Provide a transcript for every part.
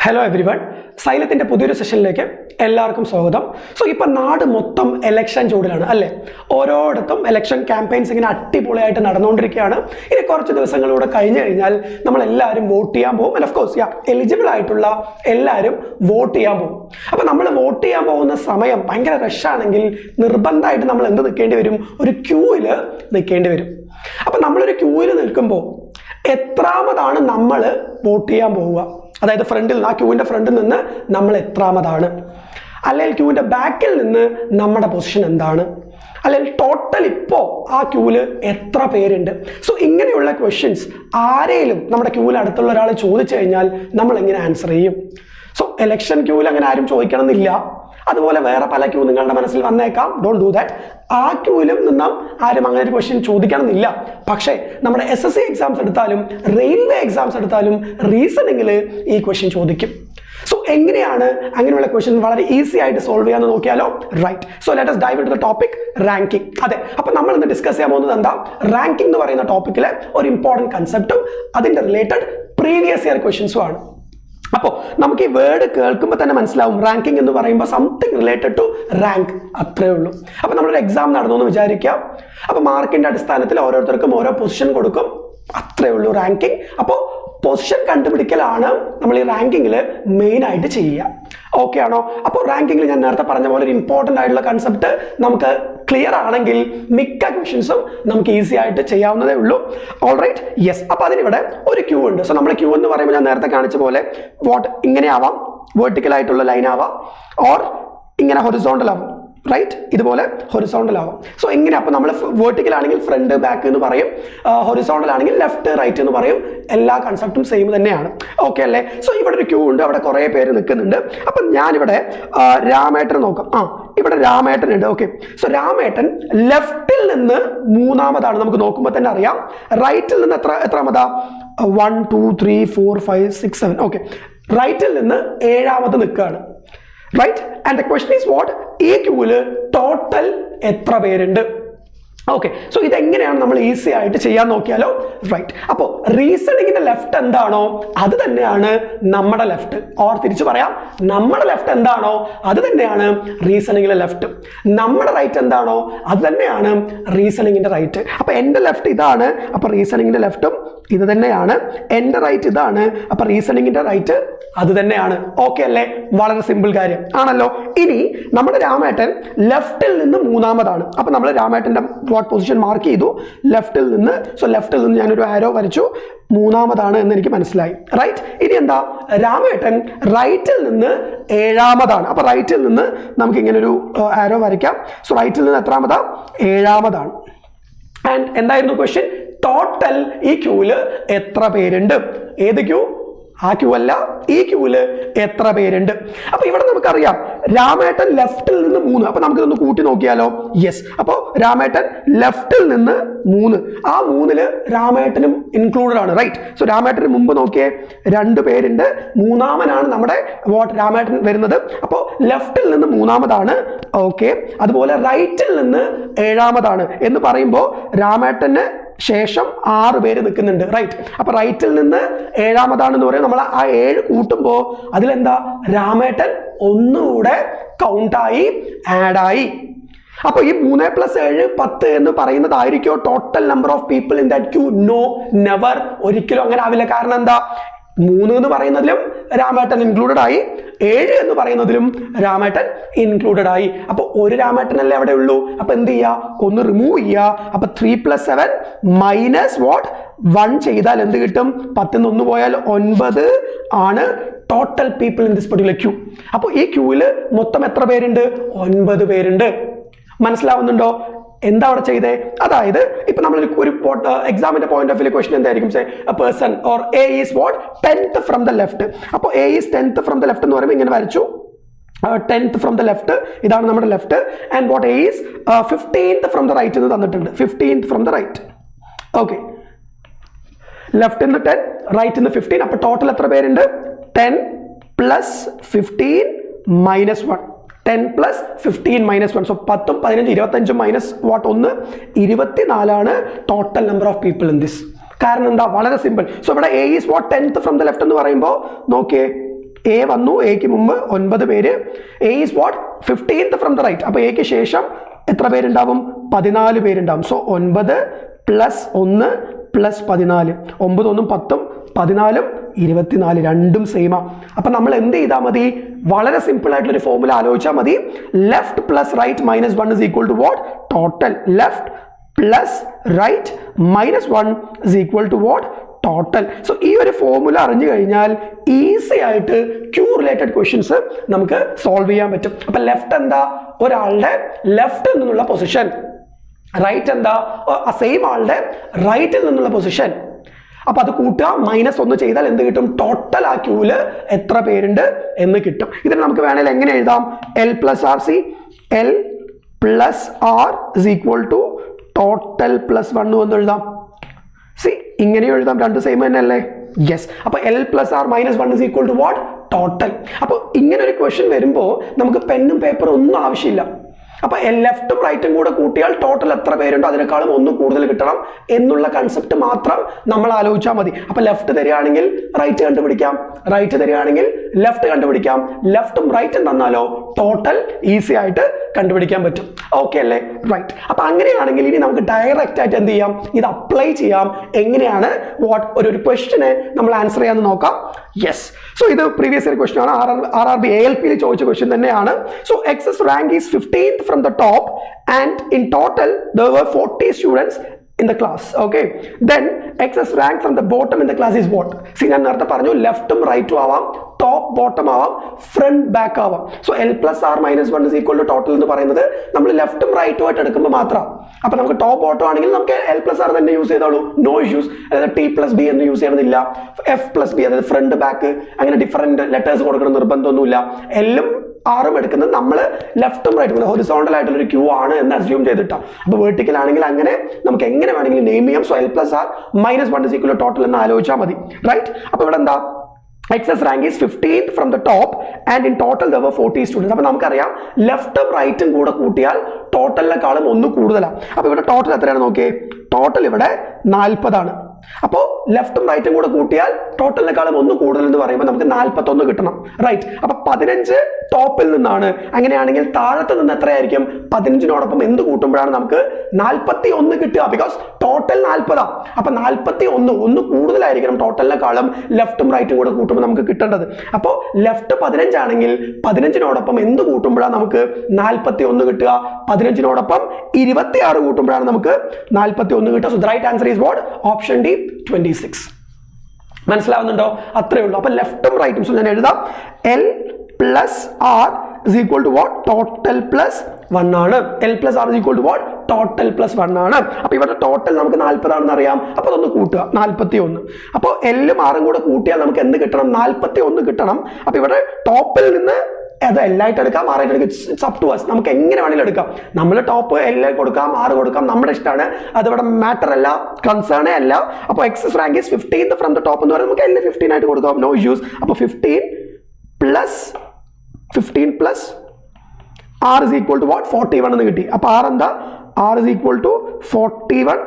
Hello every one, സൈലത്തിൻ്റെ പുതിയൊരു സെഷനിലേക്ക് എല്ലാവർക്കും സ്വാഗതം. സോ ഇപ്പം നാട് മൊത്തം എലക്ഷൻ ചൂടിലാണ് അല്ലേ? ഓരോയിടത്തും എലക്ഷൻ ക്യാമ്പയിൻസ് ഇങ്ങനെ അടിപൊളിയായിട്ട് നടന്നുകൊണ്ടിരിക്കുകയാണ്. ഇനി കുറച്ച് ദിവസങ്ങളിലൂടെ കഴിഞ്ഞു കഴിഞ്ഞാൽ നമ്മളെല്ലാവരും വോട്ട് ചെയ്യാൻ പോകും. ആൻഡ് ഓഫ് കോഴ്സ് എലിജിബിൾ ആയിട്ടുള്ള എല്ലാവരും വോട്ട് ചെയ്യാൻ പോകും. അപ്പം നമ്മൾ വോട്ട് ചെയ്യാൻ പോകുന്ന സമയം ഭയങ്കര റഷാണെങ്കിൽ നിർബന്ധമായിട്ട് നമ്മൾ എന്ത് നിൽക്കേണ്ടി വരും? ഒരു ക്യൂവിൽ നിൽക്കേണ്ടി വരും. അപ്പം നമ്മളൊരു ക്യൂവിൽ നിൽക്കുമ്പോൾ എത്രാമതാണ് നമ്മൾ വോട്ട് ചെയ്യാൻ പോവുക? അതായത് ഫ്രണ്ടിൽ നിന്ന്, ആ ക്യൂവിൻ്റെ ഫ്രണ്ടിൽ നിന്ന് നമ്മൾ എത്രാമതാണ്, അല്ലെങ്കിൽ ക്യൂവിൻ്റെ ബാക്കിൽ നിന്ന് നമ്മുടെ പൊസിഷൻ എന്താണ്, അല്ലെങ്കിൽ ടോട്ടൽ ഇപ്പോൾ ആ ക്യൂവിൽ എത്ര പേരുണ്ട്? സോ ഇങ്ങനെയുള്ള ക്വസ്റ്റ്യൻസ് ആരെയും നമ്മുടെ ക്യൂവിൽ അടുത്തുള്ള ഒരാൾ ചോദിച്ചു കഴിഞ്ഞാൽ നമ്മൾ എങ്ങനെ ആൻസർ ചെയ്യും? സോ എലക്ഷൻ ക്യൂവിൽ അങ്ങനെ ആരും ചോദിക്കണം എന്നില്ല. അതുപോലെ വേറെ പല ക്യൂ നിങ്ങളുടെ മനസ്സിൽ വന്നേക്കാം. Don't do that. ആ ക്യൂവിലും നിന്നും ആരും അങ്ങനെ ഒരു ക്വസ്റ്റ്യൻ ചോദിക്കണം എന്നില്ല. പക്ഷേ നമ്മുടെ SSC എക്സാംസ് എടുത്താലും റെയിൽവേ എക്സാംസ് എടുത്താലും റീസണിങ്ങിൽ ഈ ക്വസ്റ്റ്യൻ ചോദിക്കും. സോ എങ്ങനെയാണ് അങ്ങനെയുള്ള ക്വസ്റ്റ്യൻ വളരെ ഈസി ആയിട്ട് സോൾവ് ചെയ്യാമെന്ന് നോക്കിയാലോ? Right. So let us dive into the topic ranking. അതെ, അപ്പം നമ്മൾ ഇന്ന് ഡിസ്കസ് ചെയ്യാൻ പോകുന്നത് എന്താ? റാങ്കിങ് എന്ന് പറയുന്ന ടോപ്പിക്കിലെ ഒരു ഇമ്പോർട്ടൻറ്റ് കൺസെപ്റ്റും അതിൻ്റെ റിലേറ്റഡ് പ്രീവിയസ് ഇയർ ക്വസ്റ്റ്യൻസും ആണ്. അപ്പോൾ നമുക്ക് ഈ വേർഡ് കേൾക്കുമ്പോൾ തന്നെ മനസ്സിലാവും, റാങ്കിങ് എന്ന് പറയുമ്പോൾ സംതിങ് റിലേറ്റഡ് ടു റാങ്ക്, അത്രേ ഉള്ളൂ. അപ്പോൾ നമ്മളൊരു എക്സാം നടന്നു എന്ന് വിചാരിക്കാം. അപ്പോൾ മാർക്കിൻ്റെ അടിസ്ഥാനത്തിൽ ഓരോരുത്തർക്കും ഓരോ പൊസിഷൻ കൊടുക്കും, അത്രേ ഉള്ളൂ റാങ്കിങ്. അപ്പോൾ പൊസിഷൻ കണ്ടുപിടിക്കലാണ് നമ്മൾ ഈ റാങ്കിങ്ങിൽ മെയിനായിട്ട് ചെയ്യുക. ഓക്കെ ആണോ? അപ്പോൾ റാങ്കിങ്ങിൽ ഞാൻ നേരത്തെ പറഞ്ഞ പോലെ ഒരു ഇമ്പോർട്ടൻ്റ് ആയിട്ടുള്ള കൺസെപ്റ്റ് നമുക്ക് ക്ലിയർ ആണെങ്കിൽ മിക്ക ക്വസ്റ്റ്യൻസും നമുക്ക് ഈസി ആയിട്ട് ചെയ്യാവുന്നതേ ഉള്ളൂ. All right, yes. അപ്പോൾ അതിനിവിടെ ഒരു ക്യൂ ഉണ്ട്. സോ നമ്മൾ ക്യൂ എന്ന് പറയുമ്പോൾ ഞാൻ നേരത്തെ കാണിച്ച പോലെ ഇങ്ങനെ ആവാം, വെർട്ടിക്കൽ ആയിട്ടുള്ള ലൈൻ ആവാം, ഓർ ഇങ്ങനെ ഹൊറിസോണ്ടൽ ആവാം. റൈറ്റ്, ഇതുപോലെ ഹൊറിസോണ്ടൽ ആവാം. സോ എങ്ങനെ? അപ്പോൾ നമ്മൾ വെർട്ടിക്കൽ ആണെങ്കിൽ ഫ്രണ്ട് ബാക്ക് എന്ന് പറയും, ഹൊറിസോണ്ടൽ ആണെങ്കിൽ ലെഫ്റ്റ് റൈറ്റ് എന്ന് പറയും. എല്ലാ കൺസെപ്റ്റും സെയിം തന്നെയാണ്. ഓക്കെ അല്ലേ? സോ ഇവിടെ ഒരു ക്യൂ ഉണ്ട്, അവിടെ കുറേ പേര് നിൽക്കുന്നുണ്ട്. അപ്പം ഞാനിവിടെ രാമേട്ടൻ നോക്കാം. ഇവിടെ രാമേട്ടൻ ഉണ്ട്. ഓക്കെ, സോ രാമേട്ടൻ ലെഫ്റ്റിൽ നിന്ന് മൂന്നാമതാണ്. നമുക്ക് നോക്കുമ്പോൾ തന്നെ അറിയാം. റൈറ്റിൽ നിന്ന് എത്രാമതാ? 1 2 3 4 5 6 7. ഓക്കെ, റൈറ്റിൽ നിന്ന് ഏഴാമത് നിൽക്കുകയാണ്. Right. And the question is what? ഈ ക്യൂവിൽ ടോട്ടൽ എത്ര പേരുണ്ട്? ഓക്കെ, സോ ഇതെങ്ങനെയാണ് നമ്മൾ ഈസി ആയിട്ട് ചെയ്യാൻ നോക്കിയാലോ? റൈറ്റ്. അപ്പോൾ റീസണിങ്ങിന്റെ ലെഫ്റ്റ് എന്താണോ അത് തന്നെയാണ് നമ്മുടെ ലെഫ്റ്റ്. ഓർ തിരിച്ചു പറയാം, നമ്മുടെ ലെഫ്റ്റ് എന്താണോ അത് തന്നെയാണ് റീസണിങ്ങിന്റെ ലെഫ്റ്റ്. നമ്മുടെ റൈറ്റ് എന്താണോ അത് തന്നെയാണ് റീസണിങ്ങിന്റെ റൈറ്റ്. അപ്പോൾ എൻ്റെ ലെഫ്റ്റ് ഇതാണ്, അപ്പോൾ റീസണിങ്ങിന്റെ ലെഫ്റ്റും ഇത് തന്നെയാണ്. എൻ്റെ റൈറ്റ് ഇതാണ്, അപ്പോൾ റീസണിങ്ങിന്റെ റൈറ്റ് അത് തന്നെയാണ്. ഓക്കെ അല്ലേ? വളരെ സിമ്പിൾ കാര്യം ആണല്ലോ. ഇനി നമ്മുടെ രാമേട്ടൻ ലെഫ്റ്റിൽ നിന്ന് മൂന്നാമതാണ്. അപ്പോൾ നമ്മൾ രാമേട്ടൻ്റെ വാട്ട് പൊസിഷൻ മാർക്ക് ചെയ്തു? ലെഫ്റ്റിൽ നിന്ന്. സോ ലെഫ്റ്റിൽ നിന്ന് ഞാനൊരു ആരോ വരച്ചു, മൂന്നാമതാണ് എന്ന് എനിക്ക് മനസ്സിലായി. റൈറ്റ്. ഇനി എന്താ? രാമേട്ടൻ റൈറ്റിൽ നിന്ന് ഏഴാമതാണ്. അപ്പോൾ റൈറ്റിൽ നിന്ന് നമുക്ക് ഇങ്ങനെ ഒരു ആരോ വരയ്ക്കാം. സോ റൈറ്റിൽ നിന്ന് എത്രാമതാ? ഏഴാമതാണ്. ആൻഡ് എന്തായിരുന്നു ക്വസ്റ്റ്യൻ? ടോട്ടൽ ഈ ക്യൂവിൽ എത്ര പേരുണ്ട്? ഏത് ക്യൂ? ആ ക്യൂ അല്ല, ഈ ക്യൂവിൽ എത്ര പേരുണ്ട്? അപ്പൊ ഇവിടെ നമുക്കറിയാം രാമേട്ടൻ ലെഫ്റ്റിൽ നിന്ന് 3. അപ്പൊ നമുക്കിതൊന്ന് കൂട്ടി നോക്കിയാലോ? യെസ്. അപ്പോൾ രാമേട്ടൻ ലെഫ്റ്റിൽ നിന്ന് 3. ആ 3 രാമേട്ടനും ഇൻക്ലൂഡഡ് ആണ്. റൈറ്റ്. സോ രാമേട്ടന് മുമ്പ് നോക്കിയേ 2 പേരുണ്ട്, മൂന്നാമനാണ് നമ്മുടെ രാമേട്ടൻ വരുന്നത്. അപ്പോൾ ലെഫ്റ്റിൽ നിന്ന് മൂന്നാമതാണ്. ഓക്കെ, അതുപോലെ റൈറ്റിൽ നിന്ന് ഏഴാമതാണ് എന്ന് പറയുമ്പോൾ രാമേട്ടന് ശേഷം 6 പേര് നിൽക്കുന്നുണ്ട്. റൈറ്റ്. അപ്പൊ റൈറ്റിൽ നിന്ന് ഏഴാമതാണെന്ന് പറയും. നമ്മൾ ആ 7 കൂട്ടുമ്പോൾ അതിലെന്താ? രാമേട്ടൻ ഒന്നുകൂടെ കൗണ്ടായി, ആഡായി. അപ്പൊ ഈ 3 + 7 10 എന്ന് പറയുന്നതായിരിക്കോ total number of people in that queue? No, never. ഒരിക്കലും അങ്ങനെ ആവില്ല. കാരണം എന്താ? 3 എന്ന് പറയുന്നതിലും രാമേട്ടൻ ഇൻക്ലൂഡഡ് ആയി, 7 എന്ന് പറയുന്നതിലും രാമേട്ടൻ ഇൻക്ലൂഡഡ് ആയി. അപ്പൊ ഒരു രാമേട്ടനല്ലേ അവിടെ ഉള്ളൂ. അപ്പൊ എന്ത് ചെയ്യുക? ഒന്ന് റിമൂവ് ചെയ്യുക. അപ്പൊ 3 + 7 മൈനസ് വാട്ട്? 1 ചെയ്താൽ എന്ത് കിട്ടും? 10 ന്ന് 1 പോയാൽ 9 ആണ് total people in this particular queue. അപ്പോൾ ഈ ക്യൂവിൽ മൊത്തം എത്ര പേരുണ്ട്? 9 പേരുണ്ട്. മനസ്സിലാവുന്നുണ്ടോ എന്താ അവിടെ ചെയ്തേ? അതായത് ഇപ്പൊ നമ്മൾ ഒരു എക്സാമിന്റെ പോയിന്റ് ഓഫ് വ്യൂ ക്വസ്റ്റൻ എന്തായിരിക്കും? Say a person or A is what? 10th from the left. അപ്പോൾ A is 10th from the left എന്ന് പറയുമ്പോൾ ഇങ്ങനെ വരച്ചു. 10th ഫ്രം ദ ലെഫ്റ്റ്, ഇതാണ് നമ്മുടെ left. And what? A is 15th from the right എന്ന് തന്നിട്ടുണ്ട്. 15th from the right. Okay, left നിന്ന് 10, റൈറ്റ് നിന്ന് 15. അപ്പൊ ടോട്ടൽ എത്ര പേരുണ്ട്? 10 + 15 - 1. 10 + 15 - 1. So 10 15 25 minus what? 1 24 total number of people in this. കാരണം എന്താ? വളരെ സിമ്പിൾ. സോ ഇവിടെ A is what? 10th from the left എന്ന് പറയുമ്പോൾ നോക്കിയേ, എ വന്നു, എക്ക് മുമ്പ് 9 പേര്. A is what 15th from the right. അപ്പോൾ എക്ക് ശേഷം എത്ര പേരുണ്ടാവും? 14 പേരുണ്ടാവും. സോ 9 + 1 + 14. 9 1 10, 14 24, രണ്ടും സെയിമാ. അപ്പം നമ്മൾ എന്ത് ചെയ്താൽ മതി? വളരെ സിമ്പിൾ ആയിട്ടുള്ളൊരു ഫോർമുല ആലോചിച്ചാൽ മതി. Left + right -1 is equal to what? Total. Left + right -1 is equal to what? Total. So ഈ ഒരു ഫോർമുല അറിഞ്ഞു കഴിഞ്ഞാൽ ഈസി ആയിട്ട് ക്യൂ റിലേറ്റഡ് ക്വസ്റ്റ്യൻസ് നമുക്ക് സോൾവ് ചെയ്യാൻ പറ്റും. അപ്പം ലെഫ്റ്റ് എന്താ? ഒരാളുടെ ലെഫ്റ്റിൽ നിന്നുള്ള പൊസിഷൻ. റൈറ്റ് എന്താ? സെയിം ആളുടെ റൈറ്റിൽ നിന്നുള്ള പൊസിഷൻ. അപ്പൊ അത് കൂട്ടുക, -1 ചെയ്താൽ എന്ത് കിട്ടും? ടോട്ടൽ ആ ക്യൂല് എത്ര പേരുണ്ട് എന്ന് കിട്ടും. ഇതിന് നമുക്ക് വേണമെങ്കിൽ എങ്ങനെ എഴുതാം? L + R. L + R is equal to total +1 എന്ന് എഴുതാം. ഇങ്ങനെയും എഴുതാം, രണ്ട് സെയിം തന്നെ അല്ലേ? യെസ്. അപ്പൊ L + R -1 is equal to what? Total. അപ്പോൾ ഇങ്ങനെ ഒരു ക്വസ്റ്റ്യൻ വരുമ്പോൾ നമുക്ക് പെന്നും പേപ്പറും ഒന്നും ആവശ്യമില്ല. അപ്പൊ ലെഫ്റ്റും റൈറ്റും കൂടെ കൂട്ടിയാൽ ടോട്ടൽ എത്ര പേരുണ്ടോ അതിനേക്കാളും 1 കൂടുതൽ കിട്ടണം എന്നുള്ള കൺസെപ്റ്റ് മാത്രം നമ്മൾ ആലോചിച്ചാൽ മതി. അപ്പൊ ലെഫ്റ്റ് തരികയാണെങ്കിൽ റൈറ്റ് കണ്ടുപിടിക്കാം, റൈറ്റ് തരികയാണെങ്കിൽ ലെഫ്റ്റ് കണ്ടുപിടിക്കാം. ലെഫ്റ്റും റൈറ്റും തന്നാലോ ടോട്ടൽ ഈസി ആയിട്ട് കണ്ടുപിടിക്കാൻ പറ്റും. ഓക്കെ അല്ലേ? റൈറ്റ്. അപ്പൊ അങ്ങനെയാണെങ്കിൽ ഇനി നമുക്ക് ഡയറക്റ്റ് ആയിട്ട് എന്ത് ചെയ്യാം? ഇത് അപ്ലൈ ചെയ്യാം. എങ്ങനെയാണ് ഒരു ക്വസ്റ്റ്യനെ നമ്മൾ ആൻസർ ചെയ്യാന്ന് നോക്കാം. യെസ്. സോ ഇത് പ്രീവിയസ് ഇയർ ക്വസ്റ്റ്യൻ ആണ്. RRB ALP ചോദിച്ച ക്വസ്റ്റ്യൻ തന്നെയാണ്. So XS rank is 15th from the top and in total there were 40 students in the class. Okay, then XS rank from the bottom in the class is what? See, ഞാൻ നേരത്തെ പറഞ്ഞു ലെഫ്റ്റും റൈറ്റും ആവാം, top bottom ആവാം, front back ആവാം. So L + R -1 is equal to total എന്ന് പറയുന്നത് നമ്മൾ ലെഫ്റ്റും റൈറ്റും ആയിട്ട് എടുക്കുമ്പോൾ മാത്രം. അപ്പൊ നമുക്ക് ടോപ്പ് ബോട്ടം ആണെങ്കിൽ നമുക്ക് L + R തന്നെ യൂസ് ചെയ്തോളൂ, നോ ഇഷ്യൂസ്. അതായത് T + B എന്ന് യൂസ് ചെയ്യണമെന്നില്ല. F + B, അതായത് ഫ്രണ്ട് ബാക്ക്, അങ്ങനെ ഡിഫറെന്റ് ലെറ്റേഴ്സ് കൊടുക്കണം നിർബന്ധമൊന്നുമില്ല. L-ഉം R-ഉം എടുക്കുന്നത് നമ്മൾ ലെഫ്റ്റും റൈറ്റും ഹൊറിസോണ്ടൽ ആയിട്ടുള്ള ഒരു ക്യൂ ആണ് എന്ന് അസ്യൂം ചെയ്തിട്ടാ. അപ്പൊ വെർട്ടിക്കൽ ആണെങ്കിൽ അങ്ങനെ നമുക്ക് എങ്ങനെ വേണമെങ്കിലും നെയിം ചെയ്യാം. So L + R -1 is equal to total എന്ന് ആലോചിച്ചാൽ മതി. റൈറ്റ്. അപ്പൊ ഇവിടെ എന്താ? XS rank is 15th from the top and in total there were 40 students. അപ്പൊ നമുക്കറിയാം ലെഫ്റ്റും റൈറ്റും കൂടെ കൂട്ടിയാൽ ടോട്ടലിനെക്കാളും 1 കൂടുതലാണ്. അപ്പൊ ഇവിടെ ടോട്ടൽ എത്രയാണ് നോക്കിയേ? ടോട്ടൽ ഇവിടെ 40 ആണ്. അപ്പോൾ ലെഫ്റ്റും റൈറ്റും കൂടെ കൂട്ടിയാൽ ടോട്ടലിനെക്കാളും 1 കൂടുതൽ എന്ന് പറയുമ്പോൾ നമുക്ക് 41 കിട്ടണം. റൈറ്റ്. അപ്പൊ 15 ടോപ്പിൽ നിന്നാണ്. അങ്ങനെയാണെങ്കിൽ താഴത്ത് നിന്ന് എത്രയായിരിക്കും? 15നോടൊപ്പം എന്ത് കൂട്ടുമ്പോഴാണ് നമുക്ക് 41 കിട്ടുക? Because total 40. അപ്പൊ 41 കൂടുതലായിരിക്കണം ടോട്ടലിനെക്കാളും ലെഫ്റ്റും റൈറ്റും കൂടെ കൂട്ടുമ്പോൾ നമുക്ക് കിട്ടേണ്ടത്. അപ്പോൾ ലെഫ്റ്റ് 15 ആണെങ്കിൽ 15നോടൊപ്പം എന്ത് കൂട്ടുമ്പോഴാണ് നമുക്ക് 41 കിട്ടുക? 15നോടൊപ്പം 26 കൂട്ടുമ്പോഴാണ് നമുക്ക് 41 കിട്ടുക. So the right answer is what? Option D, 26. മനസ്സിലാവുന്നുണ്ടോ? അത്രേ ഉള്ളൂ. അപ്പൊ ലെഫ്റ്റും റൈറ്റും. സോ ഞാൻ എഴുതാം L + R is equal to what? Total +1 ആണ്. L + R is equal to what? Total +1 ആണ്. അപ്പൊ ഇവിടെ ടോട്ടൽ നമുക്ക് 40 ആണെന്ന് അറിയാം. അപ്പൊ അതൊന്ന് കൂട്ടുക, 41. അപ്പോൾ L-ഉം R-ഉം കൂടെ കൂട്ടിയാൽ നമുക്ക് എന്ത് കിട്ടണം? 41 കിട്ടണം. അപ്പൊ ഇവിടെ ടോപ്പിൽ നിന്ന് അത് എല്ലായിട്ട് എടുക്കാം, ആറായിട്ട് എടുക്കാം. It's up to us. നമുക്ക് എങ്ങനെ വേണമെങ്കിലും എടുക്കാം. നമ്മൾ ടോപ്പ് L കൊടുക്കാം, R കൊടുക്കാം, നമ്മുടെ ഇഷ്ടമാണ്. അതിവിടെ മാറ്റർ അല്ല, കൺസേണേ അല്ല. അപ്പോൾ XS rank is 15th from the top എന്ന് പറയുന്നത് നമുക്ക് L 15 ആയിട്ട് കൊടുക്കാം, നോ ഇഷ്യൂസ്. അപ്പോൾ 15 + R is equal to what? 41 എന്ന് കിട്ടി. അപ്പോൾ R എന്താ? R is equal to 41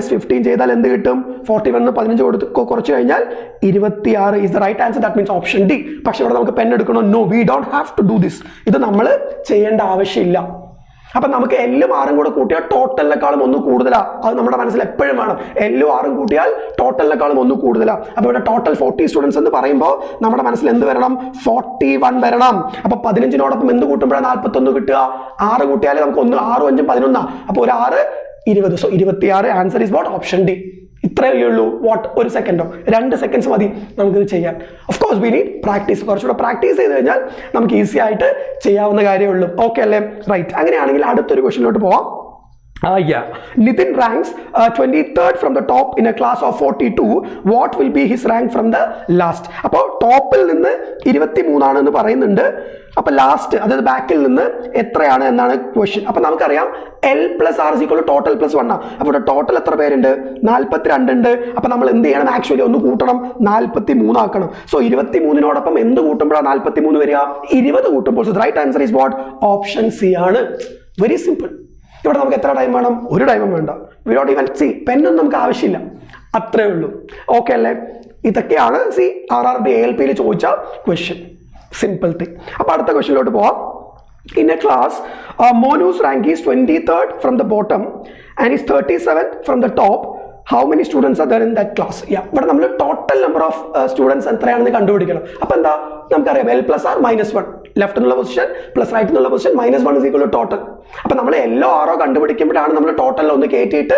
- 15 ചെയ്താൽ എന്ത് കിട്ടും? 41 15 കൊടുത്ത് കുറച്ച് കഴിഞ്ഞാൽ 26 is the right answer. That means option D. പക്ഷെ ഇവിടെ നമുക്ക് പെൻ എടുക്കണോ? No, we don't have to do this. ഇത് നമ്മൾ ചെയ്യേണ്ട ആവശ്യമില്ല. അപ്പൊ നമുക്ക് L-ഉം R-ഉം കൂടെ കൂട്ടിയാൽ ടോട്ടലിനെക്കാളും 1 കൂടുതലാണ്. അത് നമ്മുടെ മനസ്സിൽ എപ്പോഴും വേണം. L-ഉം R-ഉം കൂട്ടിയാൽ ടോട്ടലിനെക്കാളും 1 കൂടുതലാണ്. അപ്പൊ ഇവിടെ ടോട്ടൽ 40 സ്റ്റുഡൻസ് എന്ന് പറയുമ്പോൾ നമ്മുടെ മനസ്സിൽ എന്ത് വരണം? 41 വരണം. അപ്പൊ 15നോടൊപ്പം എന്ത് കൂട്ടുമ്പോഴാണ് 41 കിട്ടുക? 6 കൂട്ടിയാൽ നമുക്ക് 1 6 5 11. അപ്പൊ ഒരു 6 20. So 26. Answer is what? Option D. ഇത്രയല്ലേ ഉള്ളൂ. വാട്ട്? 1 സെക്കൻഡോ 2 സെക്കൻഡ്സ് മതി നമുക്കിത് ചെയ്യാൻ. Of course we need practice. കുറച്ചുകൂടെ പ്രാക്ടീസ് ചെയ്ത് കഴിഞ്ഞാൽ നമുക്ക് ഈസി ആയിട്ട് ചെയ്യാവുന്ന കാര്യമേ ഉള്ളൂ. ഓക്കെ അല്ലേ? റൈറ്റ്. അങ്ങനെയാണെങ്കിൽ അടുത്തൊരു ക്വസ്റ്റ്യനിലോട്ട് പോവാം. Nitin ranks 23rd from the top in a class of 42. What will be his rank from the last? അപ്പോൾ ടോപ്പിൽ നിന്ന് 23 ആണെന്ന് പറയുന്നുണ്ട്. അപ്പൊ ലാസ്റ്റ്, അതായത് ബാക്കിൽ നിന്ന് എത്രയാണ് എന്നാണ് ക്വസ്റ്റ്യൻ. അപ്പൊ നമുക്കറിയാം L + R is equal to total +1 ആണ്. അപ്പോൾ ഇവിടെ ടോട്ടൽ എത്ര പേരുണ്ട്? 42 ഉണ്ട്. അപ്പൊ നമ്മൾ എന്ത് ചെയ്യണം? ആക്ച്വലി ഒന്ന് കൂട്ടണം, 43 ആക്കണം. സോ 23നോടൊപ്പം എന്ത് കൂട്ടുമ്പോഴാണ് 43 വരിക? 20 കൂട്ടുമ്പോൾ. So right answer is what? Option C ആണ്. Very simple. ഇവിടെ നമുക്ക് എത്ര ടൈം വേണം? ഒരു ടൈമും വേണ്ട. വി ഡോണ്ട് ഈവൻ സീ, പെന്നൊന്നും നമുക്ക് ആവശ്യമില്ല. അത്രേ ഉള്ളൂ. ഓക്കെ അല്ലേ? ഇതൊക്കെയാണ് RRB ALPയിൽ ചോദിച്ച ക്വസ്റ്റ്യൻ. Simple thing. അപ്പോൾ അടുത്ത ക്വസ്റ്റ്യനിലോട്ട് പോവാം. In a class, Monu's rank is 23rd from the bottom and is 37th from the top. How many students are there in that class? ഇവിടെ നമ്മൾ ടോട്ടൽ നമ്പർ ഓഫ് സ്റ്റുഡൻസ് എത്രയാണെന്ന് കണ്ടുപിടിക്കണം. അപ്പോൾ എന്താ നമുക്കറിയാം L+R -1, ലെഫ്റ്റ് എന്നുള്ള പൊസിഷൻ പ്ലസ് റൈറ്റ് എന്നുള്ള position -1 is equal to total. അപ്പോൾ നമ്മൾ L R കണ്ടുപിടിക്കുമ്പോഴാണ് നമ്മൾ ടോട്ടൽ ഒന്ന് കയറ്റിയിട്ട്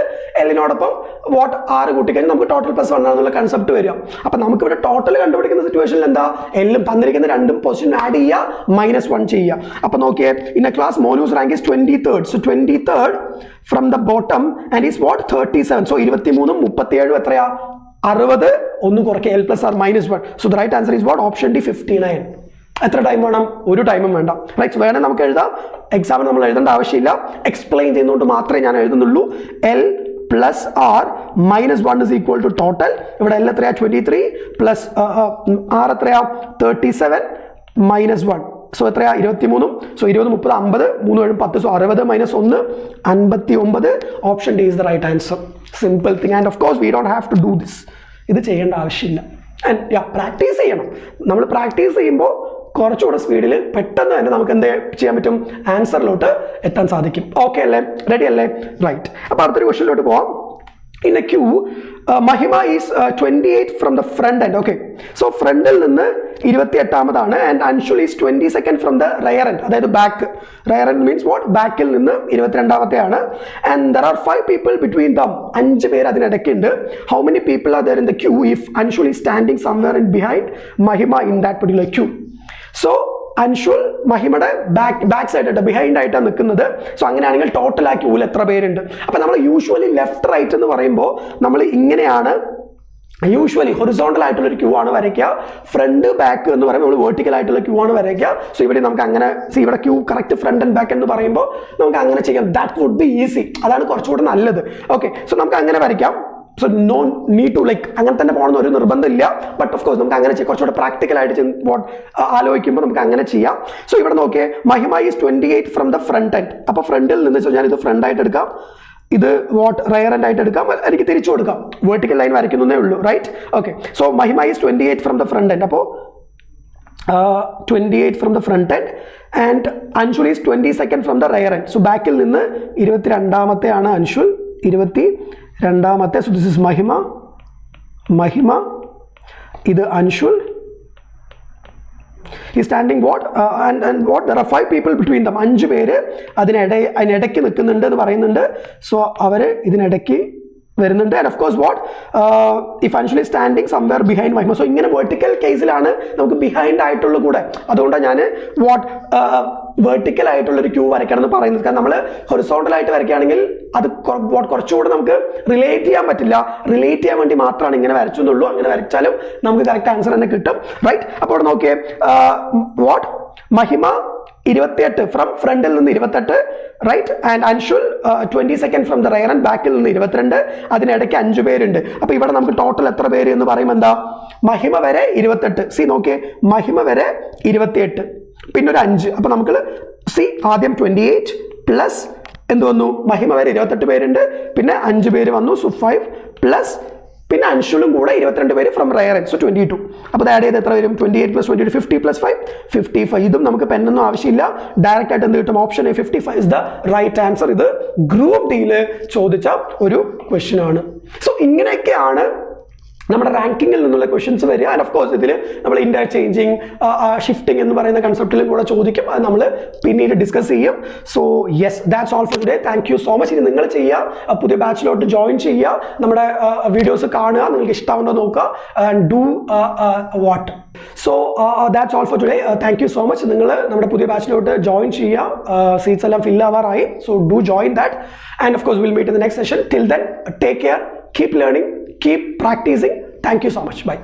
Lനോടൊപ്പം വാട്ട് R കൂട്ടിക്കഴിഞ്ഞാൽ നമുക്ക് ടോട്ടൽ +1 ആണെന്നുള്ള കൺസെപ്റ്റ് വരിക. അപ്പോൾ നമുക്ക് ഇവിടെ ടോട്ടൽ കണ്ടുപിടിക്കുന്ന സിറ്റുവേഷനിൽ എന്താ L തന്നിരിക്കുന്ന രണ്ടും പൊസിഷൻ ആഡ് ചെയ്യുക -1 ചെയ്യുക. അപ്പോൾ നോക്കിയേ, in A class Monu's rank is 23rd. So 23rd from the bottom and is what 37. So 23ഉം 37ഉം എത്രയാ 60. ഒന്ന് കുറയ്ക്കുക L+R -1. So the right answer is what? Option D 59. എത്ര ടൈം വേണം? ഒരു ടൈമും വേണ്ട. റൈറ്റ്, വേണേൽ നമുക്ക് എഴുതാം. എക്സാമിന് നമ്മൾ എഴുതേണ്ട ആവശ്യമില്ല. എക്സ്പ്ലെയിൻ ചെയ്യുന്നതുകൊണ്ട് മാത്രമേ ഞാൻ എഴുതുന്നുള്ളൂ. L+R -1 is equal to total. ഇവിടെ L എത്രയാ 23 പ്ലസ് R എത്രയാ 37 -1. സോ എത്രയാ 23ഉം. So 20, 30, 50, 3, 7, 10. So 60 -1 59. Option D is the right answer. Simple thing. And of course we don't have to do this. ഇത് ചെയ്യേണ്ട ആവശ്യമില്ല. ആൻഡ് പ്രാക്ടീസ് ചെയ്യണം. നമ്മൾ പ്രാക്ടീസ് ചെയ്യുമ്പോൾ കുറച്ചുകൂടെ സ്പീഡിൽ പെട്ടെന്ന് തന്നെ നമുക്ക് എന്ത് ചെയ്യാൻ പറ്റും? ആൻസറിലോട്ട് എത്താൻ സാധിക്കും. ഓക്കെ അല്ലേ? റെഡി അല്ലേ? റൈറ്റ്. അപ്പോൾ അടുത്തൊരു ക്വസ്റ്റ്യനിലോട്ട് പോവാം. In a queue, Mahima is 28 from the front end. Okay, so ഫ്രണ്ടിൽ നിന്ന് 28ാമതാണ് and Anshul is 22nd from the rear end. അതായത് back. rear end means what? ബാക്കിൽ നിന്ന് 22ാമത്തെയാണ്. and there are 5 people between them. 5 പേര് അതിനിടയ്ക്കുണ്ട്. how many people are there in the queue if Anshul is standing somewhere in behind Mahima in that particular queue? So Anshul മഹിമയുടെ back side ആയിട്ട് behind ആയിട്ടാണ് നിൽക്കുന്നത്. So അങ്ങനെയാണെങ്കിൽ total ആ ക്യൂവിൽ എത്ര പേരുണ്ട്? അപ്പം നമ്മൾ യൂഷ്വലി ലെഫ്റ്റ് റൈറ്റ് എന്ന് പറയുമ്പോൾ നമ്മൾ ഇങ്ങനെയാണ് യൂഷ്വലി ഹൊറിസോണ്ടൽ ആയിട്ടുള്ള ഒരു ക്യൂ ആണ് വരയ്ക്കുക. ഫ്രണ്ട് ബാക്ക് എന്ന് പറയുമ്പോൾ നമ്മൾ വേർട്ടിക്കൽ ആയിട്ടുള്ള ക്യൂ ആണ് വരയ്ക്കുക. സോ ഇവിടെ നമുക്ക് അങ്ങനെ ഇവിടെ queue correct front and back എന്ന് പറയുമ്പോൾ നമുക്ക് അങ്ങനെ ചെയ്യാം. That would be easy. അതാണ് കുറച്ചുകൂടെ നല്ലത്. ഓക്കെ, സോ നമുക്ക് അങ്ങനെ വരയ്ക്കാം. So no need to like അങ്ങനെ തന്നെ പോകണമെന്ന് ഒരു നിർബന്ധമില്ല. ബട്ട് ഓഫ് കോഴ്സ് നമുക്ക് അങ്ങനെ കുറച്ചുകൂടെ പ്രാക്ടിക്കലായിട്ട് ആലോചിക്കുമ്പോൾ നമുക്ക് അങ്ങനെ ചെയ്യാം. സോ ഇവിടെ നോക്കിയേ, Mahima is 28 from the front end. അപ്പോൾ ഫ്രണ്ടിൽ നിന്ന് ഞാനിത് ഫ്രണ്ട് ആയിട്ട് എടുക്കാം, ഇത് റയർ എൻഡ് ആയിട്ട് എടുക്കാം, എനിക്ക് തിരിച്ചു കൊടുക്കാം. വേർട്ടിക്കൽ ലൈൻ വരയ്ക്കുന്നേ ഉള്ളൂ. Right. Okay, so Mahima is 28 from the front end. അപ്പോൾ 28 from the front end and Anshul is 22nd from the rear end. So ബാക്കിൽ നിന്ന് 22ാമത്തെയാണ് അൻഷുൽ, 22ാമത്തെ. സോ ദിസ് ഇസ് മഹിമ, ഇത് അൻഷുൽ. ഈ standing what and what there are 5 people between them. 5 പേര് അതിനിടയ്ക്ക് നിൽക്കുന്നുണ്ട് എന്ന് പറയുന്നുണ്ട്. സോ അവർ ഇതിനിടയ്ക്ക് വരുന്നുണ്ട്. And of course what if Anshul is standing somewhere behind മഹിമ. സോ ഇങ്ങനെ വെർട്ടിക്കൽ കേസിലാണ് നമുക്ക് ബിഹൈൻഡ് ആയിട്ടുള്ള കൂടെ. അതുകൊണ്ടാണ് ഞാൻ വാട്ട് വെർട്ടിക്കൽ ആയിട്ടുള്ളൊരു ക്യൂ വരയ്ക്കണം എന്ന് പറയുന്നത്. കാരണം നമ്മൾ ഹൊറിസോണ്ടൽ ആയിട്ട് വരയ്ക്കുകയാണെങ്കിൽ അത് കുറച്ചുകൂടെ നമുക്ക് റിലേറ്റ് ചെയ്യാൻ പറ്റില്ല. റിലേറ്റ് ചെയ്യാൻ വേണ്ടി മാത്രമാണ് ഇങ്ങനെ വരച്ചു എന്നുള്ളൂ. അങ്ങനെ വരച്ചാലും നമുക്ക് കറക്റ്റ് ആൻസർ തന്നെ കിട്ടും. റൈറ്റ്. അപ്പോൾ നോക്കിയേ, വാട്ട് മഹിമ 28 ഫ്രം ഫ്രണ്ടിൽ നിന്ന് 28, right. And Anshul 22nd from the rear and ബാക്കിൽ നിന്ന് 22. അതിനിടയ്ക്ക് 5 പേരുണ്ട്. അപ്പോൾ ഇവിടെ നമുക്ക് ടോട്ടൽ എത്ര പേര് എന്ന് പറയുമ്പോൾ എന്താ? മഹിമ വരെ 28. സി നോക്കിയേ, മഹിമ വരെ 28 പിന്നെ ഒരു 5. അപ്പോൾ നമുക്ക് സി ആദ്യം 28 പ്ലസ് എന്ത് വന്നു? മഹിമ വരെ 28 പേരുണ്ട്, പിന്നെ 5 പേര് വന്നു. സോ 5 പ്ലസ് പിന്നെ അൻഷുലും കൂടെ 22 പേര് ഫ്രം റയർ എൻഡ്. സോ 22. അപ്പോൾ ആഡ് ചെയ്ത് എത്ര വരും? 28 + 22 50 + 5 55. ഇതും നമുക്ക് പെന്നൊന്നും ആവശ്യമില്ല. ഡയറക്റ്റ് ആയിട്ട് എന്ത് കിട്ടും? Option A 55 is the right answer. ഇത് ഗ്രൂപ്പ് ഡിയിൽ ചോദിച്ച ഒരു ക്വസ്റ്റ്യൻ ആണ്. സോ ഇങ്ങനെയൊക്കെയാണ് നമ്മുടെ റാങ്കിങ്ങിൽ നിന്നുള്ള ക്വസ്റ്റ്യൻസ് വരിക. ആൻഡ് ഓഫ് കോഴ്സ് ഇതിൽ നമ്മൾ ഇന്റർചേഞ്ചിങ് ഷിഫ്റ്റിംഗ് എന്ന് പറയുന്ന കൺസെപ്റ്റിലും കൂടെ ചോദിക്കും. അത് നമ്മൾ പിന്നീട് ഡിസ്കസ് ചെയ്യും. So yes, that's all for today. Thank you so much. ഇനി നിങ്ങൾ ചെയ്യുക, പുതിയ ബാച്ചിലോട്ട് ജോയിൻ ചെയ്യുക, നമ്മുടെ വീഡിയോസ് കാണുക, നിങ്ങൾക്ക് ഇഷ്ടമാവുന്നോ നോക്കുക. And do what. So that's all for today. Thank you so much. നിങ്ങൾ നമ്മുടെ പുതിയ ബാച്ചിലോട്ട് ജോയിൻ ചെയ്യുക. സീറ്റ്സ് എല്ലാം ഫിൽ ആവാറായി. So do join that. And of course will meet in the next session. Till then, take care, keep learning, keep practicing. Thank you so much. Bye.